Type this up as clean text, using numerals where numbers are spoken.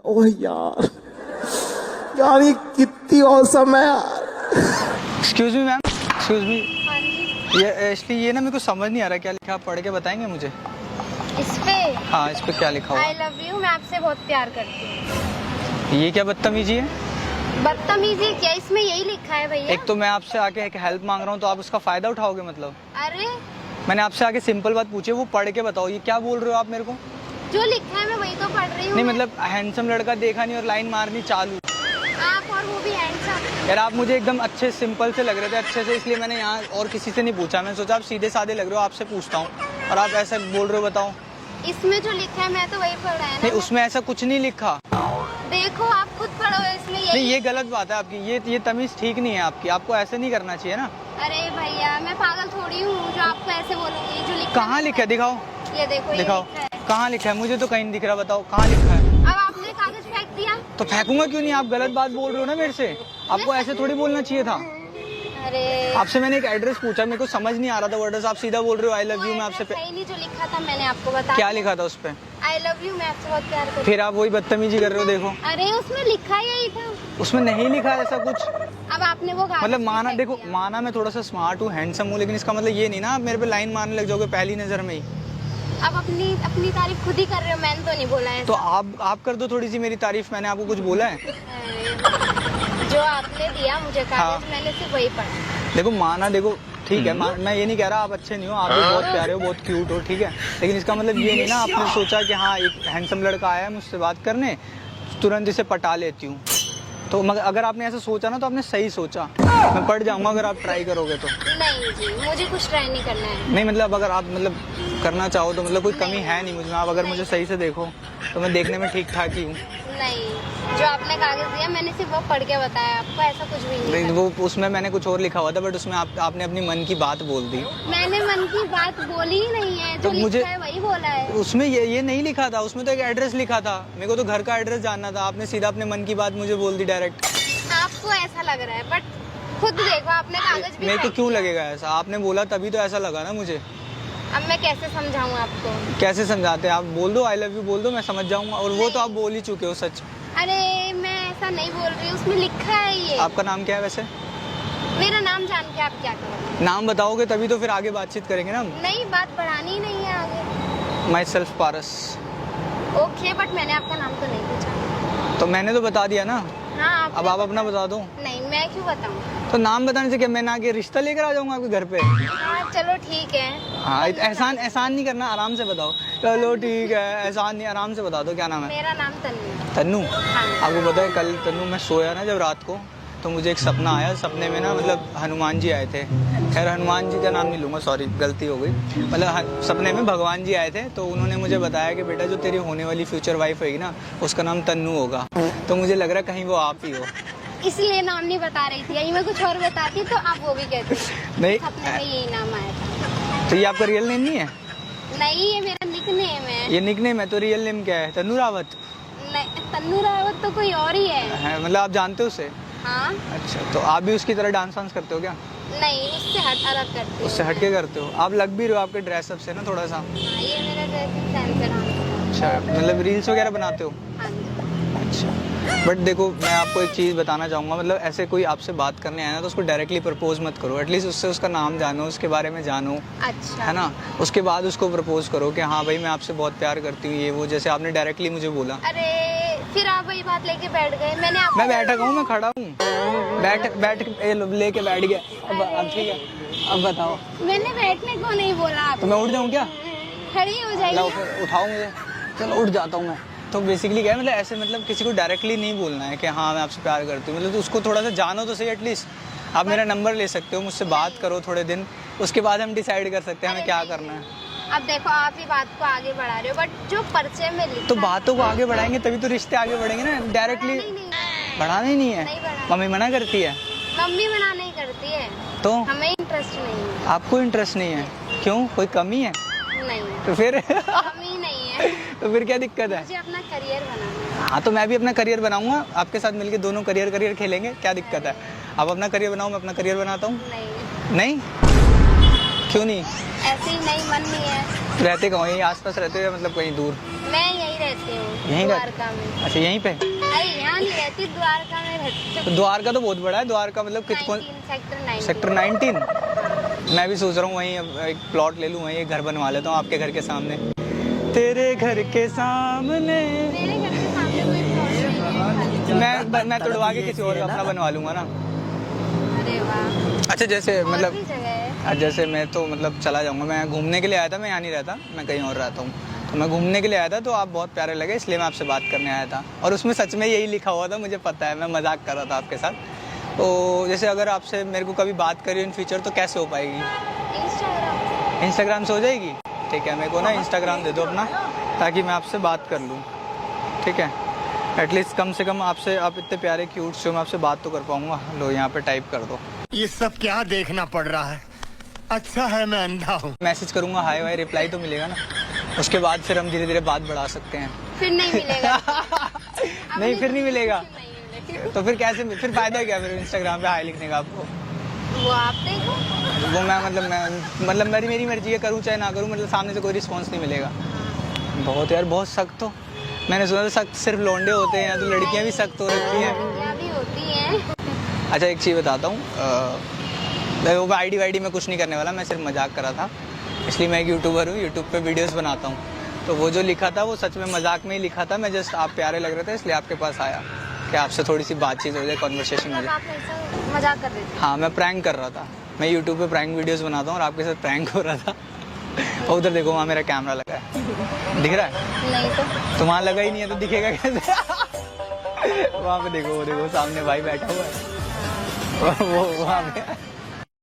ओह यार, यार ये कितनी औसम है यार। Excuse me ma'am, excuse me. हाँ जी। ये एक्चुअली ये ना मेरे को समझ नहीं आ रहा क्या लिखा, आप पढ़ के बताएंगे मुझे? इस पे हाँ, इस पे क्या लिखा आई हुआ? लव यू, मैं आपसे बहुत प्यार करती हूँ। ये क्या बदतमीजी है? बदतमीजी क्या, इसमें यही लिखा है भैया। एक तो मैं आपसे आके एक हेल्प मांग रहा हूँ तो आप उसका फायदा उठाओगे मतलब? अरे मैंने आपसे आके सिंपल बात पूछी है, वो पढ़ के बताओ। ये क्या बोल रहे हो आप मेरे को? जो लिखा है मैं वही तो पढ़ रही हूँ। नहीं मतलब हैंडसम लड़का देखा नहीं और लाइन मारनी चालू। आप और वो भी हैंडसम। यार आप मुझे एकदम अच्छे सिंपल से लग रहे थे, अच्छे से, इसलिए मैंने यहाँ और किसी से नहीं पूछा। मैंने सोचा आप सीधे साधे लग रहे हो, आपसे पूछता हूँ, और आप ऐसा बोल रहे हो। बताओ। इसमें जो लिखा है मैं तो वही पढ़ रहा है नहीं, ना। उसमें ऐसा कुछ नहीं लिखा। देखो आप खुद पढ़ो, इसमें नहीं, यही। ये गलत बात है आपकी, ये तमीज ठीक नहीं है आपकी, आपको ऐसे नहीं करना चाहिए ना। अरे भैया मैं पागल थोड़ी हूँ जो आपको ऐसे बोलूंगी। जो लिखा कहाँ लिखा है? दिखाओ, ये देखो, ये दिखाओ। लिखा है। कहाँ लिखा है? मुझे तो कहीं नहीं दिख रहा। बताओ कहाँ लिखा है? अब आपने कागज फेंक दिया। तो फेंकूंगा क्यों नहीं? आप गलत बात बोल रहे हो ना मेरे से, आपको ऐसे थोड़ी बोलना चाहिए था। अरे आपसे मैंने एक एड्रेस पूछा, मेरे को समझ नहीं आ रहा था वो एड्रेस, आप सीधा बोल रहे हो आई लव यू। मैं आपसे सही नहीं, जो लिखा था मैंने आपको बताया। क्या लिखा था उस पे? आई लव यू, मैं आपसे बहुत प्यार करती फिर आप वही बदतमीजी कर रहे हो। देखो, हूँ। अरे उसमें लिखा यही था। उसमें नहीं लिखा है ऐसा कुछ। अब आपने वो कागज मतलब भी माना, फेंक देखो दिया। माना मैं थोड़ा सा स्मार्ट हूँ, हैंडसम हूँ, लेकिन इसका मतलब ये नहीं ना आप मेरे पे लाइन मारने लग जाओगे पहली नजर में ही। अब अपनी तारीफ खुद ही कर रहे हो, मैंने तो नहीं बोला है। तो आप कर दो थोड़ी सी मेरी तारीफ, मैंने आपको कुछ बोला है? जो आपने दिया मुझे कागज, हाँ। मैंने सिर्फ वही पढ़ा। देखो माना, देखो ठीक है, मैं ये नहीं कह रहा आप अच्छे नहीं हो, आप भी बहुत प्यारे हो, बहुत क्यूट हो, ठीक है, लेकिन इसका मतलब ये नहीं ना आपने सोचा कि हाँ एक हैंडसम लड़का आया है मुझसे बात करने, तुरंत इसे पटा लेती हूँ। तो मगर अगर आपने ऐसा सोचा ना तो आपने सही सोचा। मैं पढ़ जाऊँगा अगर आप ट्राई करोगे तो। नहीं जी, मुझे कुछ ट्राई नहीं करना है। नहीं मतलब अगर आप मतलब करना चाहो तो मतलब कोई कमी है नहीं मुझ में, आप अगर मुझे सही से देखो तो मैं देखने में ठीक ठाक ही हूँ। नहीं, जो आपने कागज दिया मैंने सिर्फ वो पढ़ के बताया आपको, ऐसा कुछ भी नहीं नहीं, था। वो उसमें मैंने कुछ और लिखा हुआ था, बट उसमें आपने अपनी मन की बात बोल दी। मैंने मन की बात बोली ही नहीं है, जो तो मुझे लिखा है वही बोला है। उसमें ये नहीं लिखा था, उसमें तो एक एड्रेस लिखा था, मेरे को तो घर का एड्रेस जानना था, आपने सीधा अपने मन की बात मुझे बोल दी डायरेक्ट। आपको ऐसा लग रहा है, बट खुद देखो आपने कागज भी मेरे को फेंक क्यों दिया। लगेगा ऐसा? आपने बोला तभी तो ऐसा लगा ना मुझे। अब मैं कैसे समझाऊं आपको? कैसे समझाते हैं आप? बोल दो आई लव यू, बोल दो, मैं समझ जाऊंगा। और वो तो आप बोल ही चुके हो सच। अरे मैं ऐसा नहीं बोल रही, उसमें लिखा है ये। आपका नाम क्या है वैसे? मेरा नाम जान के आप क्या करोगे? नाम बताओगे तभी तो फिर आगे बातचीत करेंगे ना हम। नहीं, बात बढ़ानी ही नहीं है आगे। My self Paras. Okay, but मैंने आपका नाम तो नहीं पूछा। तो मैंने तो बता दिया ना। हाँ, अब आप अपना बता दो। नहीं, मैं क्यों बताऊं? तो नाम बताने से क्या मैं ना आके रिश्ता लेकर आ जाऊंगा आपके घर पे? हाँ चलो ठीक है। हाँ, एहसान नहीं करना, आराम से बताओ। चलो ठीक है, एहसान नहीं, आराम से बता दो क्या नाम है? मेरा नाम तन्नू। तन्नू। हाँ। आपको पता है कल तन्नू मैं सोया ना जब रात को, तो मुझे एक सपना आया। सपने में ना मतलब हनुमान जी आए थे। खैर हनुमान जी का नाम नहीं लूँगा, सॉरी गलती हो गई। मतलब सपने में भगवान जी आए थे, तो उन्होंने मुझे बताया कि बेटा जो तेरी होने वाली फ्यूचर वाइफ होगी ना, उसका नाम तन्नू होगा। तो मुझे लग रहा है कहीं वो आप ही हो। इसलिए नाम नहीं बता रही थी, यही मैं कुछ और बताती तो आप वो भी कहते। नहीं, सपने में यही नाम आया था। तो ये आपका रियल नेम नहीं है? नहीं, ये मेरा निकनेम है। ये निकनेम है, तो रियल नेम क्या है? तन्नू रावत नहीं, तन्नू रावत तो कोई और ही है। मतलब आप जानते हो उसे? हाँ। अच्छा, तो आप भी उसकी तरह डांस वांस करते हो क्या? नहीं, उससे अलग करती हूँ। उससे हटके करते हो? आप लग भी रहे हो आपके ड्रेसअप से ना थोड़ा सा। हाँ, ये मेरा ड्रेसिंग सेंस है। हाँ। अच्छा, मतलब रील्स वगैरह बनाते हो? हाँ जी। अच्छा, बट देखो मैं आपको एक चीज़ बताना चाहूँगा, मतलब ऐसे कोई आपसे बात करने आया ना तो उसको डायरेक्टली प्रपोज मत करो। एटलीस्ट उससे उसका नाम जानो, उसके बारे में जानो, अच्छा है ना। उसके बाद उसको प्रपोज करो कि हाँ भाई मैं आपसे बहुत प्यार करती हूँ, ये वो, जैसे आपने डायरेक्टली मुझे बोला। अरे फिर आप वही बात लेके बैठ गए। मैंने आपको मैं बैठा हूँ, मैं खड़ा हूँ, बैठ लेके बैठ गया। अब ठीक है, अब बताओ। मैंने बैठने को नहीं बोला तो आपको। मैं उठ जाऊँ क्या? खड़ी हो लो जाइए। फिर उठाओ मुझे, चलो उठ जाता हूँ मैं। तो बेसिकली क्या है, मतलब ऐसे मतलब किसी को डायरेक्टली नहीं बोलना है कि हाँ मैं आपसे प्यार करती हूँ। मतलब तो उसको थोड़ा सा जानो तो सही एटलीस्ट। आप मेरा नंबर ले सकते हो, मुझसे बात करो थोड़े दिन, उसके बाद हम डिसाइड कर सकते हैं हमें क्या करना है। अब देखो आप ही बात को आगे बढ़ा रहे हो, बट जो पर्चे में लिखा तो बातों को आगे बढ़ाएंगे तभी तो रिश्ते आगे बढ़ेंगे ना, डायरेक्टली बढ़ाना ही नहीं है। नहीं बढ़ाना। मम्मी मना करती है? मम्मी मना नहीं करती है, तो हमें इंटरेस्ट नहीं है। आपको इंटरेस्ट नहीं है? क्यों, कोई कमी है? नहीं, तो फिर कमी नहीं है। तो फिर क्या दिक्कत है? मुझे अपना करियर बनाना है। हाँ, तो मैं भी अपना करियर बनाऊंगा आपके साथ मिलके, दोनों करियर खेलेंगे, क्या दिक्कत है? आप अपना करियर बनाओ, मैं अपना करियर बनाता हूँ। नहीं, क्यों नहीं? ऐसे ही नहीं, मन नहीं है। रहते कहाँ, यहीं आसपास रहते हो या मतलब कहीं दूर? मैं यही रहती रहती हूँ यहीं द्वारका में। अच्छा यहीं पे? अरे यहाँ नहीं रहती, द्वारका में रहती तो हूँ। द्वारका तो बहुत बड़ा है, द्वारका मतलब कितने? 19 सेक्टर 19। मैं भी सोच रहा हूँ वहीं अब एक प्लॉट ले लूँ, वहीं एक घर बनवा लेता हूँ आपके घर के सामने। तेरे घर के सामने मेरे घर के सामने कोई प्लॉट नहीं है। मैं तोड़वा के किसी और का अपना बनवा लूंगा ना। अरे वाह, अच्छा जैसे और मतलब भी जगह है। जैसे मैं तो मतलब चला जाऊंगा, मैं घूमने के लिए आया था, मैं यहाँ नहीं रहता, मैं कहीं और रहता हूँ, तो मैं घूमने के लिए आया था, तो आप बहुत प्यारे लगे इसलिए मैं आपसे बात करने आया था। और उसमें सच में यही लिखा हुआ था, मुझे पता है, मैं मजाक कर रहा था आपके साथ। तो जैसे अगर आपसे मेरे को कभी बात करी इन फ्यूचर तो कैसे हो पाएगी? इंस्टाग्राम से हो जाएगी? ठीक है, मेरे को ना इंस्टाग्राम दे दो अपना, ताकि मैं आपसे बात कर लूँ। ठीक है, एटलीस्ट कम से कम आपसे, आप इतने प्यारे क्यूट से, मैं आपसे बात तो कर पाऊँगा। लो यहाँ पे टाइप कर दो। ये सब क्या देखना पड़ रहा है? अच्छा है मैं अंधा हूँ। मैसेज करूँगा, हाय वाई, रिप्लाई तो मिलेगा ना? उसके बाद फिर हम धीरे धीरे बात बढ़ा सकते हैं। फिर नहीं मिलेगा। नहीं, फिर नहीं मिलेगा। नहीं मिलेगा। तो फिर कैसे, फिर फायदा क्या फिर इंस्टाग्राम पे हाई लिखने का आपको? वो आप देखो। वो मैं मेरी मर्जी है, करूँ चाहे ना करूँ, मतलब सामने से कोई रिस्पांस नहीं मिलेगा। बहुत यार, बहुत सख्त हो। मैंने सुना था सख्त सिर्फ लौंडे होते हैं, तो लड़कियां भी सख्त हो रखी हैं। लड़कियां भी होती हैं। अच्छा एक चीज़ बताता हूँ, वो आईडी वाईडी में कुछ नहीं करने वाला, मैं सिर्फ मजाक कर रहा था, इसलिए मैं एक यूट्यूबर हूँ, यूट्यूब पे वीडियोस बनाता हूँ। तो वो जो लिखा था वो सच में मजाक में ही लिखा था, मैं जस्ट आप प्यारे लग रहे थे इसलिए आपके पास आया कि आपसे थोड़ी सी बातचीत हो जाए, कॉन्वर्सेशन हो मतलब जाए। आप ऐसा मजाक कर रहे थे? हाँ, मैं प्रैंक कर रहा था, मैं यूट्यूब पे प्रैंक वीडियोस बनाता हूँ और आपके साथ प्रैंक हो रहा था। और उधर देखो, वहाँ मेरा कैमरा लगा है, दिख रहा है? नहीं तो वहाँ लगा ही नहीं है तो दिखेगा कैसे? वहाँ पे देखो, वो देखो सामने भाई बैठा हुआ है, वो वहाँ पे